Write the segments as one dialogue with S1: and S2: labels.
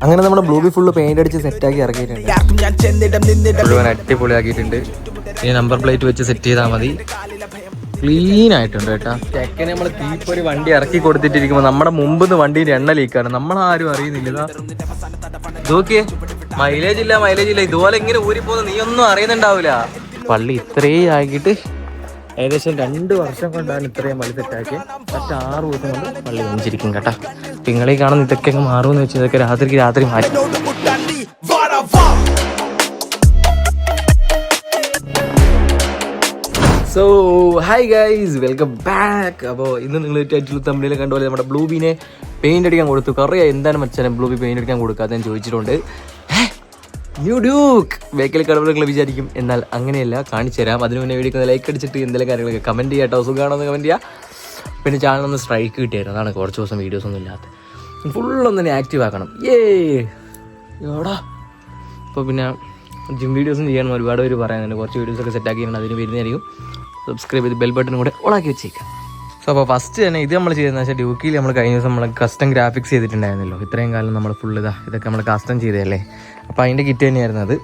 S1: അങ്ങനെ നമ്മുടെ ബ്ലൂബി full paint അടിച്ച് സെറ്റാക്കി ഇറക്കിയിട്ടുണ്ട്. മുഴുവൻ അടിപൊളിയാക്കിയിട്ടുണ്ട്. ഇനി നമ്പർ പ്ലേറ്റ് വെച്ച് സെറ്റ് ചെയ്താൽ മതി. ക്ലീൻ ആയിട്ടുണ്ട് കേട്ടോ. ചെക്കനെ നമ്മൾ തീപ്പൊരി വണ്ടി ഇറക്കി കൊടുത്തിട്ടിരിക്കുമ്പോൾ നമ്മുടെ മുമ്പിന്ന് വണ്ടീൻ്റെ എണ്ണ ലീക്കാണ്. നമ്മളാരും അറിയുന്നില്ല. നോക്കിയേ, മൈലേജ് ഇല്ല. ഇതുപോലെ ഇങ്ങനെ ഊരിപ്പോന്ന് നീ ഒന്നും അറിയുന്നുണ്ടാവില്ല. പള്ളി ഇത്രയും ആക്കിയിട്ട് ഏകദേശം 2 വർഷം കൊണ്ടാണ് ഇത്രയും പള്ളി സെറ്റാക്കിയത്. മറ്റ് 6 ദിവസം കൊണ്ട് പള്ളി ഒന്നിച്ചിരിക്കും കേട്ടോ. നിങ്ങളീ കാണുന്ന ഇതൊക്കെ അങ്ങ് മാറുമെന്ന് വെച്ചാൽ ഇതൊക്കെ രാത്രി മാറ്റി. So hi guys, welcome back. അപ്പോൾ ഇന്ന് നിങ്ങൾ ടൈറ്റിൽ തമ്മിൽ കണ്ടുപോലെ നമ്മുടെ ബ്ലൂബിനെ പെയിന്റ് അടിക്കാൻ കൊടുത്തു. കുറേ എന്താണ് മച്ചാനെ ബ്ലൂബി പെയിന്റ് അടിക്കാൻ കൊടുക്കാതെ ഞാൻ ചോദിച്ചിട്ടുണ്ട്. ന്യൂ ഡ്യൂക്ക് ബേക്കൽ കടവുകൾ നിങ്ങൾ വിചാരിക്കും, എന്നാൽ അങ്ങനെയല്ല, കാണിച്ചു തരാം. അതിന് മുന്നേ വീഡിയോ ലൈക്ക് അടിച്ചിട്ട് എന്തെങ്കിലും കാര്യങ്ങളൊക്കെ കമൻറ്റ് ചെയ്യാം കേട്ടോ. സുഖമാണെന്ന് കമൻറ്റ് ചെയ്യുക. പിന്നെ ചാനലൊന്ന് സ്ട്രൈക്ക് കിട്ടിയായിരുന്നു, അതാണ് കുറച്ച് ദിവസം വീഡിയോസ് ഒന്നും ഇല്ലാത്ത. ഫുള്ളൊന്നും ആക്റ്റീവ് ആക്കണം. എവിടാ അപ്പോൾ പിന്നെ ജിം വീഡിയോസും ചെയ്യാൻ ഒരുപാട് പേര് പറയാനുണ്ട്. കുറച്ച് വീഡിയോസൊക്കെ സെറ്റാക്കിയിട്ടുണ്ട്, അതിന് വരുന്നതായിരിക്കും. സബ്സ്ക്രൈബ് ചെയ്ത് ബെൽ ബട്ടനും കൂടെ ഓണാക്കി വെച്ചേക്കാം. സോ അപ്പോൾ ഫസ്റ്റ് തന്നെ ഇത് നമ്മൾ ചെയ്തതെന്ന് വെച്ചാൽ ഡ്യൂക്കിയിൽ നമ്മൾ കഴിഞ്ഞ ദിവസം നമ്മൾ കസ്റ്റം ഗ്രാഫിക്സ് ചെയ്തിട്ടുണ്ടായിരുന്നല്ലോ. ഇത്രയും കാലം നമ്മൾ ഫുള്ള് ഇതൊക്കെ നമ്മൾ കസ്റ്റം ചെയ്തതല്ലേ. അപ്പോൾ അതിൻ്റെ കിറ്റ് തന്നെയായിരുന്നു അത്.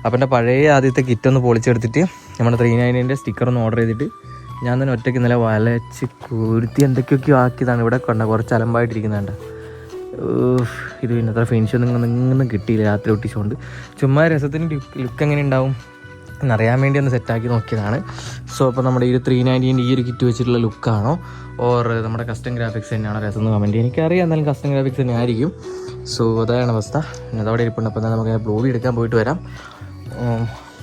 S1: അപ്പോൾ എൻ്റെ പഴയ ആദ്യത്തെ കിറ്റൊന്ന് പൊളിച്ചെടുത്തിട്ട് നമ്മുടെ 399 സ്റ്റിക്കറൊന്ന് ഓർഡർ ചെയ്തിട്ട് ഞാൻ തന്നെ ഒറ്റയ്ക്ക് ഇന്നലെ വലച്ച് കുരുത്തി എന്തൊക്കെയൊക്കെയോ ആക്കിയതാണ്. ഇവിടെ കണ്ട കുറച്ച് അലമ്പായിട്ടിരിക്കുന്നുണ്ട്. ഇത് പിന്നെ അത്ര ഫിനിഷൊന്നും കിട്ടിയില്ല രാത്രി ഒട്ടിച്ചുകൊണ്ട്. ചുമ്മാ രസത്തിന് ലുക്ക് എങ്ങനെ ഉണ്ടാവും എന്നറിയാൻ വേണ്ടി ഒന്ന് സെറ്റാക്കി നോക്കിയതാണ്. സോ അപ്പോൾ നമ്മുടെ ഈ 390 ഈ ഒരു കിറ്റ് വെച്ചിട്ടുള്ള ലുക്കാണോ ഓർ നമ്മുടെ കസ്റ്റം ഗ്രാഫിക്സ് തന്നെയാണോ രസം എന്ന് കമൻറ്റ്. എനിക്കറിയാം എന്നാലും കസ്റ്റം ഗ്രാഫിക്സ് തന്നെ ആയിരിക്കും. സോ അതാണ് അവസ്ഥ. അതവിടെ ഇരിപ്പുണ്ട്. അപ്പോൾ നമുക്ക് ബ്ലൂബി എടുക്കാൻ പോയിട്ട് വരാം.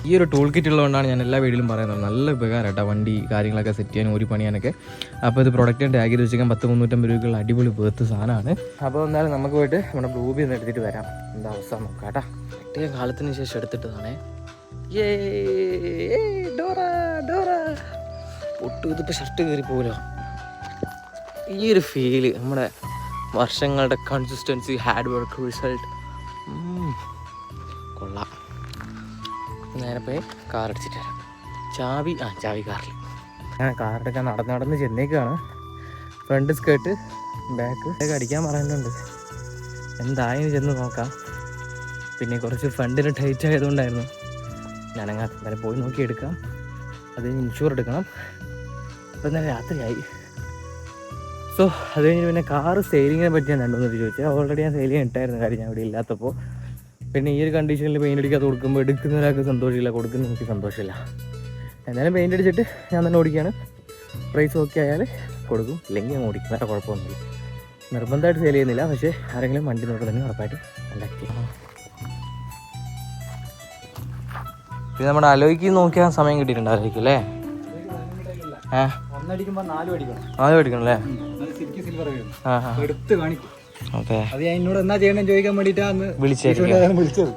S1: ഈ ഒരു ടൂൾ കിറ്റ് ഉള്ളതുകൊണ്ടാണ് ഞാൻ എല്ലാ വീഡിയോയിലും പറയുന്നത്. നല്ല ഉപകാരം കേട്ടോ, വണ്ടി കാര്യങ്ങളൊക്കെ സെറ്റ് ചെയ്യാനും ഒരു പണിയാനൊക്കെ. അപ്പോൾ ഇത് പ്രൊഡക്റ്റ് ടാഗ് ചെയ്ത് വെച്ചാൽ 10-350 രൂപയ്ക്കുള്ള അടിപൊളി വേർത്ത് സാധനമാണ്. അപ്പോൾ എന്നാലും നമുക്ക് പോയിട്ട് നമ്മുടെ ബ്ലൂബി ഒന്ന് എടുത്തിട്ട് വരാം. എന്താ അവസ്ഥ നോക്കാം കേട്ടോ. ഒറ്റ കാലത്തിന് ശേഷം എടുത്തിട്ടതാണേ. പൊട്ടു ഇതിപ്പോൾ ഷർട്ട് കയറി പോലോ. ഈ ഒരു ഫീല് നമ്മുടെ വർഷങ്ങളുടെ കൺസിസ്റ്റൻസി, ഹാർഡ് വർക്ക്, റിസൾട്ട് കൊള്ളാം. നേരെ പോയി കാർ അടിച്ചിട്ട് വരാം. ചാവി കാറിൽ. ഞാൻ കാറെടുക്കാൻ നടന്ന് ചെന്നേക്കാണ്. ഫ്രണ്ട് സ്കേർട്ട് ബാക്ക് അടിക്കാൻ പറയുന്നുണ്ട്. എന്തായാലും ചെന്ന് നോക്കാം. പിന്നെ കുറച്ച് ഫ്രണ്ടിന് ടൈറ്റ് ആയതുകൊണ്ടായിരുന്നു ഞാനങ്ങനെ നേരെ പോയി നോക്കി എടുക്കാം. അതിന് ഇൻഷുർ എടുക്കണം. അപ്പോൾ ഇന്നലെ രാത്രിയായി. സോ അത് കഴിഞ്ഞ് പിന്നെ കാറ് സെയിലിങ്ങിനെ പറ്റി ഞാൻ രണ്ടുമൂന്ന് ചോദിച്ചാൽ ഓൾറെഡി ഞാൻ സെയിൽ ചെയ്യാൻ ഇട്ടായിരുന്നു കാര്യം ഞാൻ ഇവിടെ ഇല്ലാത്തപ്പോൾ. പിന്നെ ഈ ഒരു കണ്ടീഷനിൽ പെയിൻ്റ് അടിക്കാതെ കൊടുക്കുമ്പോൾ എടുക്കുന്ന ഒരാൾക്ക് സന്തോഷമില്ല, കൊടുക്കുന്ന എനിക്ക് സന്തോഷമില്ല. എന്നാലും പെയിൻ്റ് അടിച്ചിട്ട് ഞാൻ തന്നെ ഓടിക്കുകയാണ്. പ്രൈസ് ഓക്കെ ആയാൽ കൊടുക്കും, ഇല്ലെങ്കിൽ ഞാൻ ഓടിക്കും, വേറെ കുഴപ്പമൊന്നുമില്ല. നിർബന്ധമായിട്ട് സെയിൽ ചെയ്യുന്നില്ല, പക്ഷേ ആരെങ്കിലും വണ്ടി നോക്കുന്നുണ്ടെങ്കിൽ ഉറപ്പായിട്ട് കോൺടാക്ട് ചെയ്യാം. പിന്നെ നമ്മുടെ അലോയ്ക്ക് നോക്കിയാൽ സമയം കിട്ടിയിട്ടുണ്ടായിരിക്കും അല്ലേ? 4 അടിക്കണം അല്ലേ? ഓക്കെ, വിളിച്ചത്.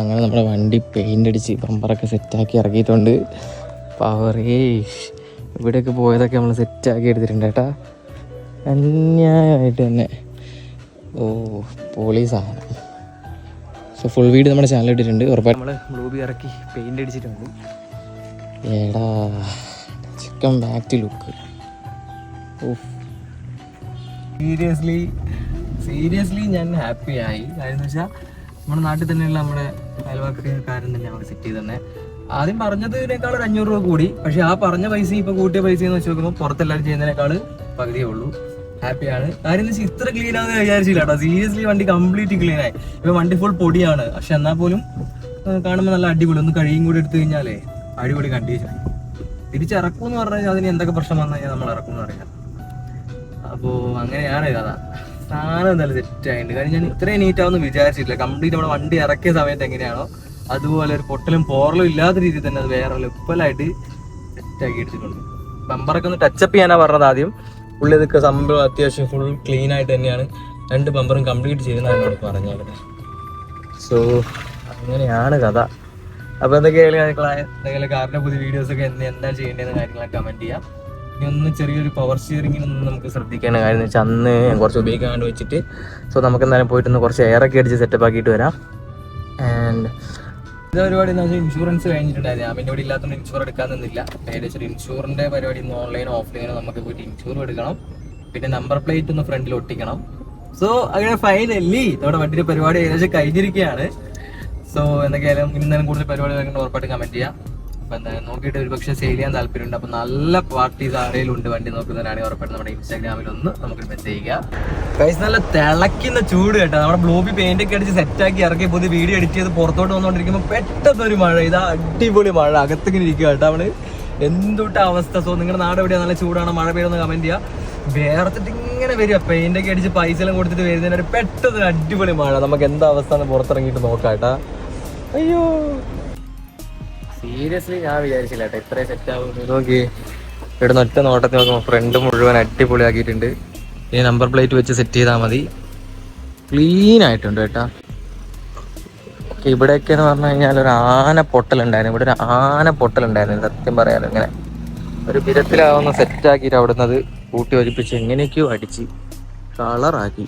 S1: അങ്ങനെ നമ്മുടെ വണ്ടി പെയിൻ്റ് അടിച്ച് ബമ്പറൊക്കെ സെറ്റാക്കി ഇറക്കിയിട്ടുണ്ട്. പവറേ ഇവിടെയൊക്കെ പോയതൊക്കെ നമ്മൾ സെറ്റാക്കി എടുത്തിട്ടുണ്ട് കേട്ടാ, അന്യായമായിട്ട് തന്നെ. പോളി സാധനം. സോ ഫുൾ വീഡിയോ നമ്മുടെ ചാനൽ ഇട്ടിട്ടുണ്ട്. ഉറപ്പായിട്ട് നമ്മൾ ബ്ലൂബി ഇറക്കി പെയിൻ്റ് അടിച്ചിട്ടുണ്ട്. ഏടാ chicken back to look. Seriously ഞാൻ ഹാപ്പിയായി. കാര്യം എന്ന് വെച്ചാൽ നമ്മുടെ നാട്ടിൽ തന്നെയുള്ള നമ്മുടെ അയൽവാക്കാരൻ തന്നെ നമ്മൾ സെറ്റ് ചെയ്ത് തന്നെ. ആദ്യം പറഞ്ഞതിനേക്കാൾ 500 രൂപ കൂടി, പക്ഷെ ആ പറഞ്ഞ പൈസ ഇപ്പൊ കൂട്ടിയ പൈസ എന്ന് വെച്ച് നോക്കുമ്പോൾ പുറത്തെല്ലാവരും ചെയ്യുന്നതിനേക്കാൾ പകുതിയേ ഉള്ളൂ. ഹാപ്പിയാണ്. കാര്യം എന്ന് വെച്ചാൽ ഇത്ര ക്ലീൻ ആണെന്ന് വിചാരിച്ചില്ല കേട്ടോ. സീരിയസ്ലി വണ്ടി കംപ്ലീറ്റ് ക്ലീൻ ആയി. ഇപ്പൊ വണ്ടി ഫുൾ പൊടിയാണ്, പക്ഷെ എന്നാൽ പോലും കാണുമ്പോൾ നല്ല അടിപൊളി. ഒന്ന് കഴിയും കൂടി എടുത്തു കഴിഞ്ഞാലേ അടിപൊളി കണ്ടീഷനായി. തിരിച്ചിറക്കും എന്ന് പറഞ്ഞു കഴിഞ്ഞാൽ അതിന് എന്തൊക്കെ പ്രശ്നം വന്നു കഴിഞ്ഞാൽ നമ്മൾ ഇറക്കും എന്ന് അറിയാം. അപ്പോൾ അങ്ങനെയാണ് കഥ. സാധനം എന്തായാലും സെറ്റ് ആയിട്ടുണ്ട്. കാര്യം ഞാൻ ഇത്രയും നീറ്റാവെന്ന് വിചാരിച്ചിട്ടില്ല. കംപ്ലീറ്റ് നമ്മുടെ വണ്ടി ഇറക്കിയ സമയത്ത് എങ്ങനെയാണോ അതുപോലെ ഒരു പൊട്ടലും പോറലും ഇല്ലാത്ത രീതിയിൽ തന്നെ അത് വേറെ ലെവലായിട്ട് സെറ്റാക്കി എടുത്തിട്ടുണ്ട്. ബമ്പറൊക്കെ ഒന്ന് ടച്ചപ്പ് ചെയ്യാനാണ് പറഞ്ഞത് ആദ്യം. പുള്ളി ഇതൊക്കെ സംഭവം അത്യാവശ്യം ഫുൾ ക്ലീൻ ആയിട്ട് തന്നെയാണ് 2 ബമ്പറും കംപ്ലീറ്റ് ചെയ്യുന്നതാണ് എന്നോട് പറഞ്ഞത്. സോ അങ്ങനെയാണ് കഥ. അപ്പോൾ എന്തെങ്കിലും കാറിൻ്റെ പുതിയ വീഡിയോസൊക്കെ എന്താ ചെയ്യേണ്ടതെന്ന് കാര്യങ്ങളൊക്കെ കമൻറ്റ് ചെയ്യാം. ഇനി ഒന്ന് ചെറിയൊരു പവർ സ്റ്റിയറിങ്ങിനൊന്നും നമുക്ക് ശ്രദ്ധിക്കേണ്ട കാര്യം എന്ന് വെച്ചാൽ അന്ന് ഞാൻ കുറച്ച് ഉപയോഗിക്കാണ്ട് വെച്ചിട്ട്. സോ നമുക്ക് എന്തായാലും പോയിട്ടൊന്ന് കുറച്ച് എയറൊക്കെ അടിച്ച് സെറ്റപ്പ് ആക്കിയിട്ട് വരാം. ആൻഡ് ഇത് പരിപാടി എന്ന് വെച്ചാൽ ഇൻഷുറൻസ് കഴിഞ്ഞിട്ടുണ്ടായിരുന്നു. ഞാൻ ഇവിടെ ഇല്ലാത്തതുകൊണ്ട് ഇൻഷുർ എടുക്കാൻ നിന്നില്ല. ഏകദേശം ഇൻഷൂറിൻ്റെ പരിപാടി ഇന്ന് ഓൺലൈനോ ഓഫ്ലൈനോ നമുക്ക് പോയിട്ട് ഇൻഷൂർ എടുക്കണം. പിന്നെ നമ്പർ പ്ലേറ്റ് ഒന്ന് ഫ്രണ്ടിൽ ഒട്ടിക്കണം. സോ അങ്ങനെ ഫൈനലി നമ്മുടെ വണ്ടിയുടെ പരിപാടി ഏകദേശം കഴിഞ്ഞിരിക്കുകയാണ്. സോ എന്തൊക്കെയായാലും ഇന്നേരം കൂടുതൽ പരിപാടി വരുന്നത് ഉറപ്പായിട്ട് കമന്റ് ചെയ്യാം. അപ്പൊ എന്തായാലും നോക്കിയിട്ട് ഒരു പക്ഷേ സെയിൽ ചെയ്യാൻ താല്പര്യമുണ്ട്. അപ്പൊ നല്ല പാർട്ടീസ് ആരെങ്കിലും ഉണ്ട് വണ്ടി നോക്കുന്നവരാണെങ്കിൽ ഉറപ്പായിട്ട് നമ്മുടെ ഇൻസ്റ്റാഗ്രാമിൽ ഒന്ന് നമുക്ക് മെസ്സേജ് ചെയ്യുക. ഗൈസ് നല്ല തിളയ്ക്കുന്ന ചൂട് കേട്ടോ. നമ്മുടെ ബ്ലൂബി പെയിന്റ് ഒക്കെ അടിച്ച് സെറ്റാക്കി ഇറക്കി പുതിയ വീഡിയോ എഡിറ്റ് ചെയ്ത് പുറത്തോട്ട് വന്നുകൊണ്ടിരിക്കുമ്പോൾ പെട്ടെന്നൊരു മഴ. ഇതാ അടിപൊളി മഴ അകത്തിങ്ങനെ ഇരിക്കുക കേട്ടോ. അവള് എന്തുട്ട അവസ്ഥ. സോ നിങ്ങളുടെ നാട് എവിടെയാണ് നല്ല ചൂടാണ് മഴ പെയ്യുന്ന കമന്റ് ചെയ്യുക. വേർത്തിട്ട് ഇങ്ങനെ വരിക പെയിന്റ് ഒക്കെ അടിച്ച് പൈസ എല്ലാം കൊടുത്തിട്ട് വരുന്നതിന് പെട്ടെന്ന് അടിപൊളി മഴ. നമുക്ക് എന്താ അവസ്ഥ എന്ന് പുറത്തിറങ്ങിയിട്ട് നോക്കാം കേട്ടാ. അയ്യോ സീരിയസ്ലി ഞാൻ വിചാരിച്ചില്ല കേട്ടോ ഇത്രയും സെറ്റ് ആവും. നോക്കി ഇവിടുന്ന് ഒറ്റ നോട്ടത്തിൽ നോക്കുമ്പോൾ ഫ്രണ്ട് മുഴുവൻ അടിപൊളിയാക്കിയിട്ടുണ്ട്. ഈ നമ്പർ പ്ലേറ്റ് വെച്ച് സെറ്റ് ചെയ്താൽ മതി. ക്ലീൻ ആയിട്ടുണ്ട് കേട്ടാ. ഇവിടെയൊക്കെ എന്ന് പറഞ്ഞു കഴിഞ്ഞാൽ ഒരു ആന പൊട്ടലുണ്ടായിരുന്നു. ഇവിടെ ഒരു ആന പൊട്ടലുണ്ടായിരുന്നു സത്യം പറയാലോ. ഇങ്ങനെ ഒരു വിധത്തിലാവുന്ന സെറ്റാക്കിയിട്ട് അവിടുന്ന് അത് കൂട്ടി ഒലിപ്പിച്ച് എങ്ങനെയൊക്കെയോ അടിച്ച് കളറാക്കി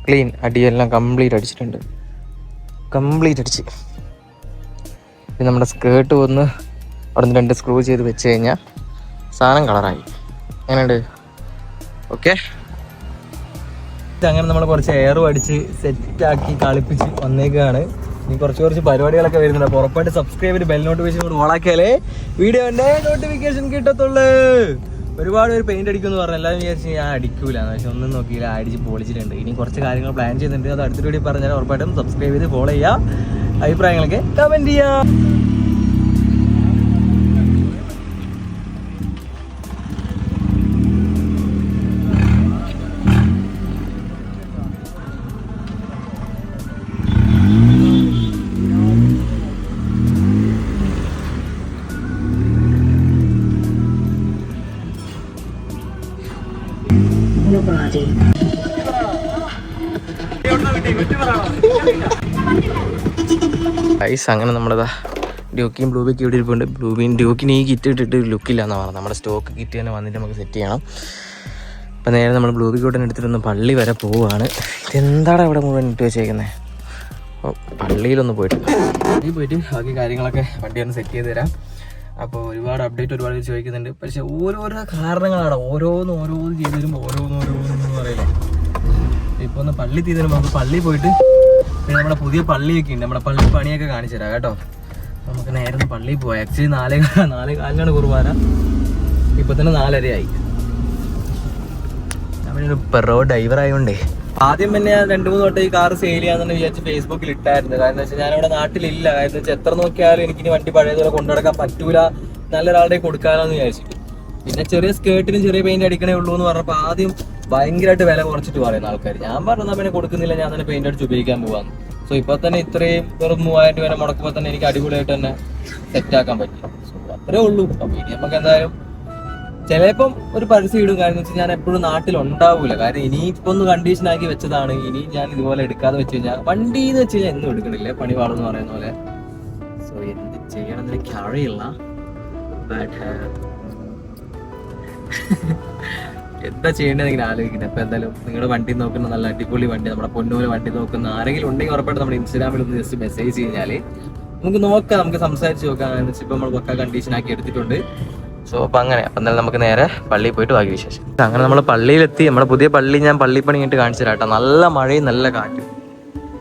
S1: ക്ലീൻ. അടിയെല്ലാം കംപ്ലീറ്റ് അടിച്ചിട്ടുണ്ട്. കംപ്ലീറ്റ് അടിച്ച് പിന്നെ നമ്മുടെ സ്കേർട്ട് ഒന്ന് അവിടെ നിന്ന് 2 സ്ക്രൂ ചെയ്ത് വെച്ച് കഴിഞ്ഞാൽ സാധനം കളറായി. എങ്ങനെയുണ്ട്? ഓക്കെ. അങ്ങനെ നമ്മൾ കുറച്ച് എയറും അടിച്ച് സെറ്റാക്കി കളിപ്പിച്ച് വന്നേക്കാണ്. ഇനി കുറച്ച് പരിപാടികളൊക്കെ വരുന്നുണ്ട്. അപ്പോൾ ഉറപ്പായിട്ട് സബ്സ്ക്രൈബ് ചെയ്ത് ബെൽ നോട്ടിഫിക്കേഷൻ കൂടെ ഓണാക്കിയാലേ വീഡിയോൻ്റെ നോട്ടിഫിക്കേഷൻ കിട്ടത്തുള്ളൂ. ഒരുപാട് പേര് പെയിന്റ് അടിക്കുമെന്ന് പറഞ്ഞു. എല്ലാവരും വിചാരിച്ചു ഞാൻ അടിക്കൂല. പക്ഷെ ഒന്നും നോക്കിയില്ല, അടിച്ച് പൊളിച്ചിട്ടുണ്ട്. ഇനി കുറച്ച് കാര്യങ്ങൾ പ്ലാൻ ചെയ്യുന്നുണ്ട്. അത് അടുത്ത വീഡിയോ പറഞ്ഞാൽ ഉറപ്പായിട്ടും സബ്സ്ക്രൈബ് ചെയ്ത് ഫോളോ ചെയ്യുക. അഭിപ്രായങ്ങളൊക്കെ കമന്റ് ചെയ്യാം. ഐസ് അങ്ങനെ നമ്മളതാ ഡ്യൂക്കിയും ബ്ലൂബിക്ക് ഇവിടെ ഇരിപ്പുണ്ട്. ഡ്യൂക്കിന് ഈ കിറ്റ് ഇട്ടിട്ട് ലുക്കില്ല എന്നാണ് പറഞ്ഞത്. നമ്മുടെ സ്റ്റോക്ക് കിറ്റ് തന്നെ വന്നിട്ട് നമുക്ക് സെറ്റ് ചെയ്യണം. അപ്പം നേരെ നമ്മൾ ബ്ലൂബിക്ക് ഉടനെ എടുത്തിട്ടൊന്ന് പള്ളി വരെ പോവുകയാണ്. ഇതെന്താണ് ഇവിടെ മുഴുവൻ ഇട്ട് വെച്ചേക്കുന്നത്? അപ്പോൾ പള്ളിയിലൊന്ന് പോയിട്ട് ബാക്കി കാര്യങ്ങളൊക്കെ വണ്ടി ഒന്ന് സെറ്റ് ചെയ്ത് തരാം. അപ്പോൾ ഒരുപാട് അപ്ഡേറ്റ് ഒരുപാട് ചോദിക്കുന്നുണ്ട്. പക്ഷെ ഓരോരോ കാരണങ്ങളാണ്. ഓരോന്ന് ചെയ്ത് തരുമ്പോൾ ഓരോന്ന് പറയില്ലേ. ഇപ്പോൾ ഒന്ന് പള്ളി ചെയ്ത് തരുമ്പോൾ നമുക്ക് പള്ളി പോയിട്ട് പിന്നെ നമ്മുടെ പുതിയ പള്ളിയൊക്കെ ഉണ്ട്. നമ്മുടെ പള്ളി പണിയൊക്കെ കാണിച്ചു തരാം കേട്ടോ. നമുക്ക് നേരെ ഒന്ന് പള്ളിയിൽ പോകാം. ആക്ച്വലി 4:15 കുർബാന. ഇപ്പം തന്നെ 4:30 ഞാനൊരു പെറോ ഡ്രൈവർ ആയതുകൊണ്ടേ ആദ്യം തന്നെ ഞാൻ 2-3 വട്ടം ഈ കാർ സെയിൽ ചെയ്യാന്ന് വിചാരിച്ച് ഫേസ്ബുക്കിൽ ഇട്ടായിരുന്നു. കാരണം എന്താ വെച്ചാൽ ഞാനിവിടെ നാട്ടിലില്ല. കാരണം വെച്ചാൽ എത്ര നോക്കിയാലും എനിക്കിനി വണ്ടി പഴയതുപോലെ കൊണ്ടുനടക്കാൻ പറ്റൂല, നല്ലൊരാളുടെ കൊടുക്കാമെന്ന് വിചാരിച്ചിട്ട്. പിന്നെ ചെറിയ സ്കേർട്ടിനും ചെറിയ പെയിന്റ് അടിക്കണേ ഉള്ളൂ എന്ന് പറഞ്ഞപ്പോൾ ആദ്യം ഭയങ്കരമായിട്ട് വില കുറച്ചിട്ട് പറയുന്ന ആൾക്കാർ. ഞാൻ പറഞ്ഞാൽ പിന്നെ കൊടുക്കുന്നില്ല, ഞാൻ തന്നെ പെയിന്റ് അടിച്ച് ഉപയോഗിക്കാൻ പോവാന്ന്. സോ ഇപ്പൊ തന്നെ ഇത്രയും വെറും 3000 രൂപ മുടക്കുമ്പോൾ തന്നെ എനിക്ക് അടിപൊളിയായിട്ട് തന്നെ സെറ്റാക്കാൻ പറ്റി. സോ അത്രേ ഉള്ളൂ. അപ്പൊ ഇനി നമുക്ക് എന്തായാലും ചിലപ്പം ഒരു പരസ്യം ഇടും. കാര്യം വെച്ചാൽ ഞാൻ എപ്പോഴും നാട്ടിലുണ്ടാവൂല. കാരണം ഇനിയിപ്പോ ഒന്ന് കണ്ടീഷൻ ആക്കി വെച്ചതാണ്. ഇനി ഞാൻ ഇതുപോലെ എടുക്കാതെ വെച്ച് കഴിഞ്ഞാൽ വണ്ടി എന്ന് വെച്ച് കഴിഞ്ഞാൽ എന്നും എടുക്കണില്ലേ, പണി പാടെന്ന് പറയുന്ന പോലെ. സോ എന്ത് ചെയ്യണമെന്ന് എനിക്ക് അറിയില്ല. എന്താ ചെയ്യേണ്ടത് ഇങ്ങനെ ആലോചിക്കുന്നത്. അപ്പൊ എന്തായാലും നിങ്ങളുടെ വണ്ടി നോക്കുന്ന നല്ല അടിപൊളി വണ്ടി, നമ്മുടെ പൊന്നൂര് വണ്ടി നോക്കുന്ന ആരെങ്കിലും ഉണ്ടെങ്കിൽ ഉറപ്പായിട്ട് നമ്മുടെ ഇൻസ്റ്റാഗ്രാമിൽ ഒന്ന് ജസ്റ്റ് മെസ്സേജ് കഴിഞ്ഞാല് നമുക്ക് നോക്കാം, നമുക്ക് സംസാരിച്ച് നോക്കാം. ഇപ്പൊ നമ്മൾ പക്ക കണ്ടീഷൻ ആക്കി എടുത്തിട്ടുണ്ട്. സോ അപ്പൊ അങ്ങനെ എന്തായാലും നമുക്ക് നേരെ പള്ളിയിൽ പോയിട്ട് ബാക്കി വിശേഷം. അങ്ങനെ നമ്മൾ പള്ളിയിലെത്തി. നമ്മുടെ പുതിയ പള്ളി ഞാൻ പള്ളിപ്പണി കഴിഞ്ഞിട്ട് കാണിച്ചു തരാം കേട്ടോ. നല്ല മഴയും നല്ല കാറ്റും.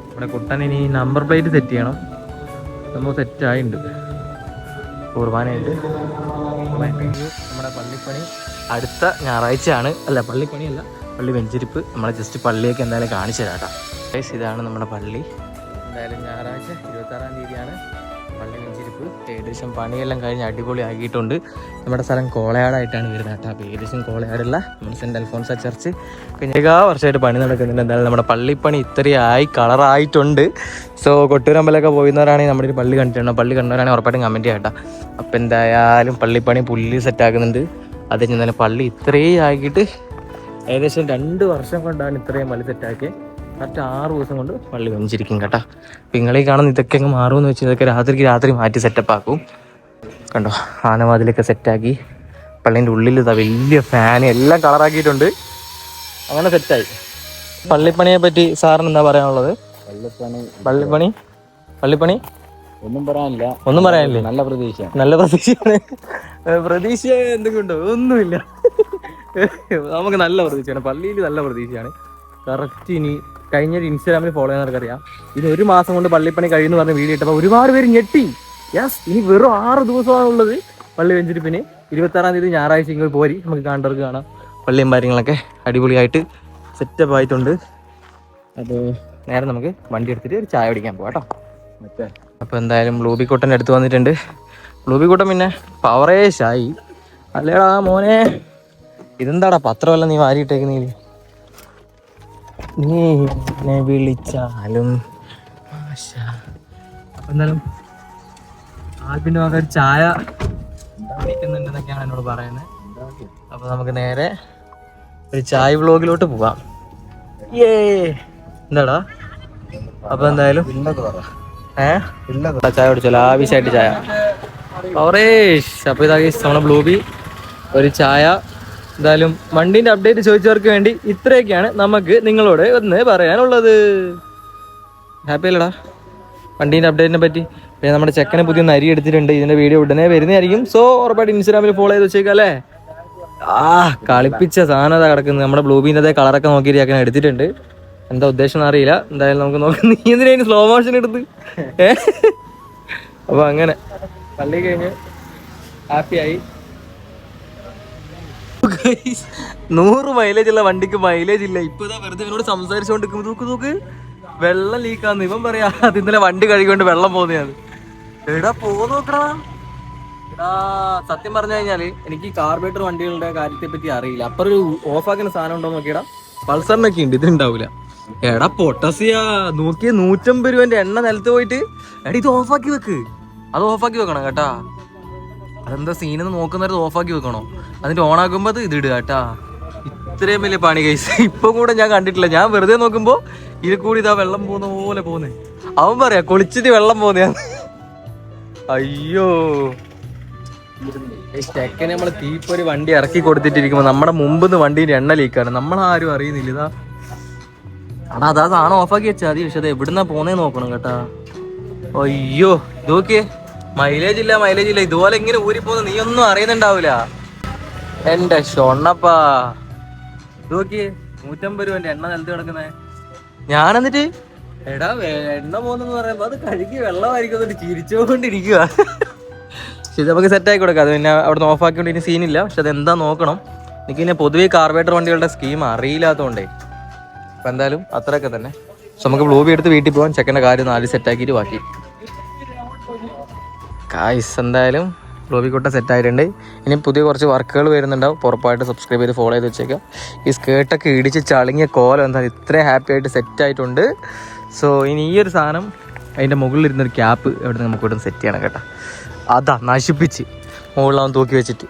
S1: നമ്മുടെ കുട്ടൻ ഇനി നമ്പർ പ്ലേറ്റ് സെറ്റ് ചെയ്യണം. നമ്മൾ സെറ്റായിട്ടുണ്ട്. കുർബാനയുണ്ട്. നമ്മുടെ പള്ളിപ്പണി അടുത്ത ഞായറാഴ്ചയാണ്. അല്ല പള്ളിപ്പണിയല്ല, പള്ളി വെഞ്ചിരിപ്പ്. നമ്മളെ ജസ്റ്റ് പള്ളിയൊക്കെ എന്തായാലും കാണിച്ചു തരാം കേട്ടോ. ഇതാണ് നമ്മുടെ പള്ളി. എന്തായാലും ഞായറാഴ്ച 26-ാം തീയതിയാണ് പള്ളി വെഞ്ചിരിപ്പ്. ഏകദേശം പണിയെല്ലാം കഴിഞ്ഞ് അടിപൊളി ആക്കിയിട്ടുണ്ട്. നമ്മുടെ സ്ഥലം കോളയാടായിട്ടാണ് വരുന്നത് കേട്ടോ. അപ്പോൾ ഏകദേശം കോളയാടുള്ള നമ്മുടെ സെൻറ്റ് അൽഫോൺസ ചർച്ച് കഴിഞ്ഞ വർഷമായിട്ട് പണി നടക്കുന്നുണ്ട്. എന്തായാലും നമ്മുടെ പള്ളിപ്പണി ഇത്രയായി കളറായിട്ടുണ്ട്. സോ കൊട്ടൂരമ്പലമൊക്കെ പോയിരുന്നവരാണെങ്കിൽ നമ്മുടെ ഒരു പള്ളി കണ്ടിട്ടുണ്ടോ? പള്ളി കണ്ടവരാണെങ്കിൽ ഉറപ്പായിട്ടും കമൻറ്റ് ചെയ്യാം കേട്ടോ. അപ്പോൾ എന്തായാലും പള്ളിപ്പണി പുല്ല് സെറ്റാക്കുന്നുണ്ട്. അത് കഴിഞ്ഞാൽ പള്ളി ഇത്രയും ആക്കിയിട്ട് ഏകദേശം 2 വർഷം കൊണ്ടാണ് ഇത്രയും പള്ളി സെറ്റാക്കി. കറക്റ്റ് 6 ദിവസം കൊണ്ട് പള്ളി വെഞ്ചിരിക്കും കേട്ടോ. അപ്പം നിങ്ങളീ കാണുന്ന ഇതൊക്കെ അങ്ങ് മാറുമെന്ന് വെച്ചാൽ ഇതൊക്കെ രാത്രി മാറ്റി സെറ്റപ്പ് ആക്കും. കണ്ടോ, ആനവാതിലൊക്കെ സെറ്റാക്കി. പള്ളീൻ്റെ ഉള്ളിൽ ഇതാ വലിയ ഫാന് എല്ലാം കളറാക്കിയിട്ടുണ്ട്. അങ്ങനെ സെറ്റായി. പള്ളിപ്പണിയെ പറ്റി സാറിന് എന്താ പറയാനുള്ളത്? പള്ളിപ്പണി ഒന്നും പറയാനില്ല. നല്ല പ്രതീക്ഷയാണ്. പ്രതീക്ഷ എന്തൊക്കെയുണ്ടോ? ഒന്നുമില്ല. നമുക്ക് നല്ല പ്രതീക്ഷയാണ്, പള്ളിയിൽ നല്ല പ്രതീക്ഷയാണ്. കറക്റ്റ് ഇനി കഴിഞ്ഞൊരു ഇൻസ്റ്റാഗ്രാമിൽ ഫോളോ ചെയ്യുന്നവർക്കറിയാം, ഇത് 1 മാസം കൊണ്ട് പള്ളിപ്പണി കഴിയുമെന്ന് പറഞ്ഞ് വീഡിയോ ഇട്ടപ്പോൾ ഒരുപാട് പേര് ഞെട്ടി. യെസ്, ഇനി വെറും 6 ദിവസമാണുള്ളത് പള്ളി വെഞ്ചിരിപ്പിന്. 26-ാം തീയതി ഞായറാഴ്ച ഇങ്ങനെ പോരി, നമുക്ക് കാണേണ്ടവർക്ക് കാണാം. പള്ളിയും കാര്യങ്ങളൊക്കെ അടിപൊളിയായിട്ട് സെറ്റപ്പ് ആയിട്ടുണ്ട്. അപ്പോൾ നേരെ നമുക്ക് വണ്ടി എടുത്തിട്ട് ഒരു ചായ കുടിക്കാൻ പോകാം കേട്ടോ. അപ്പോൾ എന്തായാലും ബ്ലൂബിക്കുട്ടൻ്റെ അടുത്ത് വന്നിട്ടുണ്ട്. ബ്ലൂബിക്കുട്ടൻ പിന്നെ പവറേശായി. അല്ലേടാ മോനെ, ഇതെന്താടാ പത്രമല്ല നീ വാരിയിട്ടേക്കുന്നതിൽ? നീ എന്നെ വിളിച്ചാലും അപ്പം എന്തായാലും ആൽബിൻ്റെ മകൻ ഒരു ചായ വിളിക്കുന്നുണ്ടെന്നൊക്കെയാണ് എന്നോട് പറയുന്നത്. അപ്പോൾ നമുക്ക് നേരെ ഒരു ചായ വ്ളോഗിലോട്ട് പോവാം. എന്താടാ? അപ്പോൾ എന്തായാലും ചായ കുടിച്ചല്ലോ, ആവശ്യമായിട്ട് ചായ പവറേഷ്. അപ്പോൾ ഇതാ നമ്മളെ ബ്ലൂബി ഒരു ചായ. എന്തായാലും വണ്ടീൻ്റെ അപ്ഡേറ്റ് ചോദിച്ചവർക്ക് വേണ്ടി ഇത്രയൊക്കെയാണ് നമുക്ക് നിങ്ങളോട് ഒന്ന് പറയാനുള്ളത്. ഹാപ്പി അല്ലടാ വണ്ടീൻ്റെ അപ്ഡേറ്റിനെ പറ്റി? പിന്നെ നമ്മുടെ ചെക്കനെ പുതിയ നരി എടുത്തിട്ടുണ്ട്. ഇതിൻ്റെ വീഡിയോ ഉടനെ വരുന്നതായിരിക്കും. സോ ഉറപ്പായിട്ട് ഇൻസ്റ്റാഗ്രാമിൽ ഫോളോ ചെയ്ത് വെച്ചേക്കാം അല്ലേ. കളിപ്പിച്ച സാധനം അതാ കിടക്കുന്നത്. നമ്മുടെ ബ്ലൂബീൻ്റെ അതേ കളറൊക്കെ നോക്കിയിട്ട് ചെക്കനെ എടുത്തിട്ടുണ്ട്. എന്താ ഉദ്ദേശം അറിയില്ല. എന്തായാലും നമുക്ക് നോക്കാം. നീ എന്തിനാ സ്ലോ മോഷൻ എടുത്ത്? അപ്പോൾ അങ്ങനെ പള്ളി കഴിഞ്ഞ് ഹാപ്പിയായി. 100 മൈലേജ് ഉള്ള വണ്ടിക്ക് മൈലേജ് ഇല്ല. ഇപ്പൊ ഇതാ വെറുതെ ഇവനോട് സംസാരിച്ചോണ്ടിരിക്കുമ്പോ നോക്ക് വെള്ളം ലീക്കാന്ന്. ഇവൻ പറയാ അത് ഇന്നലെ വണ്ടി കഴുകിക്കൊണ്ട് വെള്ളം പോകുന്നതാണ്. എടാ നോക്കടാ. എടാ സത്യം പറഞ്ഞു കഴിഞ്ഞാല് എനിക്ക് ഈ കാർബേറ്റർ വണ്ടികളുടെ കാര്യത്തെ പറ്റി അറിയില്ല. അപ്പൊ ഒരു ഓഫാക്കുന്ന സാധനം ഉണ്ടോ നോക്കിയടാ. പൾസറിനൊക്കെ ഉണ്ട്, ഇത് ഉണ്ടാവില്ല. എടാ പൊട്ടസിയ നോക്കിയ 150 രൂപന്റെ എണ്ണ നിലത്ത് പോയിട്ട് എടാ ഇത് ഓഫാക്കി വെക്ക്. അത് ഓഫാക്കി വെക്കണം കേട്ടാ. അതെന്താ സീനെന്ന് നോക്കുന്നവരത് ഓഫാക്കി വെക്കണോ? അതിന്റെ ഓണാക്കുമ്പോ അത് ഇത് ഇടുക കേട്ടാ. ഇത്രയും വലിയ പണി കേസ് ഇപ്പൊ കൂടെ ഞാൻ കണ്ടിട്ടില്ല. ഞാൻ വെറുതെ നോക്കുമ്പോ ഇതിൽ കൂടി ഇതാ വെള്ളം പോകുന്ന പോലെ പോന്നെ. അവൻ പറയാ കുളിച്ചിട്ട് വെള്ളം പോന്നെയാന്ന്. അയ്യോ ചെക്കനെ നമ്മള് തീപ്പൊരു വണ്ടി ഇറക്കി കൊടുത്തിട്ടിരിക്കുമ്പോ നമ്മുടെ മുമ്പിന്ന് വണ്ടീന്റെ എണ്ണ ലീക്കാണ്. നമ്മളാരും അറിയുന്നില്ല. ഇതാ അതാ സാധനം ഓഫാക്കി വെച്ചാൽ മതി. പക്ഷെ അത് എവിടുന്നാ പോന്നേ നോക്കണം കേട്ടാ. അയ്യോ നോക്കിയേ, മൈലേജ് ഇല്ല. ഇതുപോലെ ഇങ്ങനെ ഊരിപ്പോന്ന് നീ ഒന്നും അറിയുന്നുണ്ടാവൂല. എന്റെ ഷൊണ്ണപ്പാ നോക്കിയേ, 150 രൂപന്റെ എണ്ണ നിലത്ത് കിടക്കുന്നേ. ഞാനെന്നിട്ട് എടാ എണ്ണ പോകുന്നെന്ന് പറയുമ്പോ അത് കഴുകി വെള്ളമായിരിക്കും ചിരിച്ചുകൊണ്ടിരിക്കുക. പക്ഷെ ഇത് നമുക്ക് സെറ്റാക്കി കൊടുക്കാം. അത് പിന്നെ അവിടെ ഓഫാക്കിക്കൊണ്ട് ഇനി സീനില്ല. പക്ഷെ അത് എന്താ നോക്കണം. എനിക്ക് പിന്നെ പൊതുവേ കാർബേറ്റർ വണ്ടികളുടെ സ്കീം അറിയില്ലാത്തതുകൊണ്ടേ. അപ്പം എന്തായാലും അത്രയൊക്കെ തന്നെ. പക്ഷെ നമുക്ക് ബ്ലൂബി എടുത്ത് വീട്ടിൽ പോകാൻ. ചെക്കൻ്റെ കാര്യം 4 സെറ്റാക്കിയിട്ട് ബാക്കി കായ്സ്. എന്തായാലും ബ്ലൂബിക്കുട്ട സെറ്റായിട്ടുണ്ട്. ഇനി പുതിയ കുറച്ച് വർക്കുകൾ വരുന്നുണ്ടാവും. ഉറപ്പായിട്ട് സബ്സ്ക്രൈബ് ചെയ്ത് ഫോളോ ചെയ്ത് വെച്ചേക്കാം. ഈ സ്കേർട്ടൊക്കെ ഇടിച്ച് ചളിങ്ങിയ കോലം എന്താ ഇത്രയും ഹാപ്പി ആയിട്ട് സെറ്റായിട്ടുണ്ട്. സോ ഇനി ഈ ഒരു സാധനം അതിൻ്റെ മുകളിലിരുന്നൊരു ക്യാപ്പ് എവിടെ നിന്ന് നമുക്ക് ഇവിടെ സെറ്റ് ചെയ്യണം കേട്ടോ. അതാ നശിപ്പിച്ച് മുകളിലാവും തൂക്കി വെച്ചിട്ട്.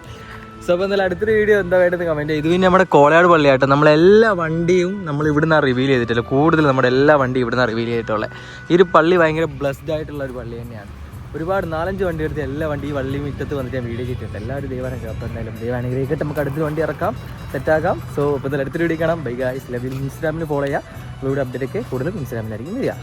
S1: സോ അപ്പോൾ എന്തായാലും അടുത്തൊരു വീഡിയോ എന്താ വേണ്ടത് കമൻറ്റ് ചെയ്തു. ഇത് പിന്നെ നമ്മുടെ കോളയാട് പള്ളിയായിട്ട് നമ്മളെല്ലാ വണ്ടിയും നമ്മൾ ഇവിടുന്ന് റിവീൽ ചെയ്തിട്ടില്ല. കൂടുതൽ നമ്മുടെ എല്ലാ വണ്ടിയും ഇവിടുന്ന് റിവീൽ ചെയ്തിട്ടുള്ളത്. ഈ ഒരു പള്ളി ഭയങ്കര ബ്ലെസ്ഡ് ആയിട്ടുള്ള ഒരു പള്ളി തന്നെയാണ്. ഒരുപാട് 4-5 വണ്ടി എടുത്ത് എല്ലാ വണ്ടി ഈ വള്ളി മുറ്റത്ത് വന്നിട്ട് ഞാൻ വീഡിയോ ചെയ്തിട്ടുണ്ട്. എല്ലാവരും ദൈവാനുഗ്രഹം. അപ്പോൾ എന്തായാലും ദൈവാനുഗ്രഹിക്കട്ടെ. നമുക്ക് അടുത്തൊരു വണ്ടി ഇറക്കാം, സെറ്റാക്കാം. സോ അപ്പോൾ എന്തായാലും അടുത്തൊരു വീഡിയോ കാണാം. Bye guys, love you. ഇൻസ്റ്റാഗ്രാമിൽ ഫോളോ ചെയ്യുക. ഇവിടെ അപ്ഡേറ്റ് ഒക്കെ കൂടുതലും ഇൻസ്റ്റാഗ്രാമിലായിരിക്കും വരിക.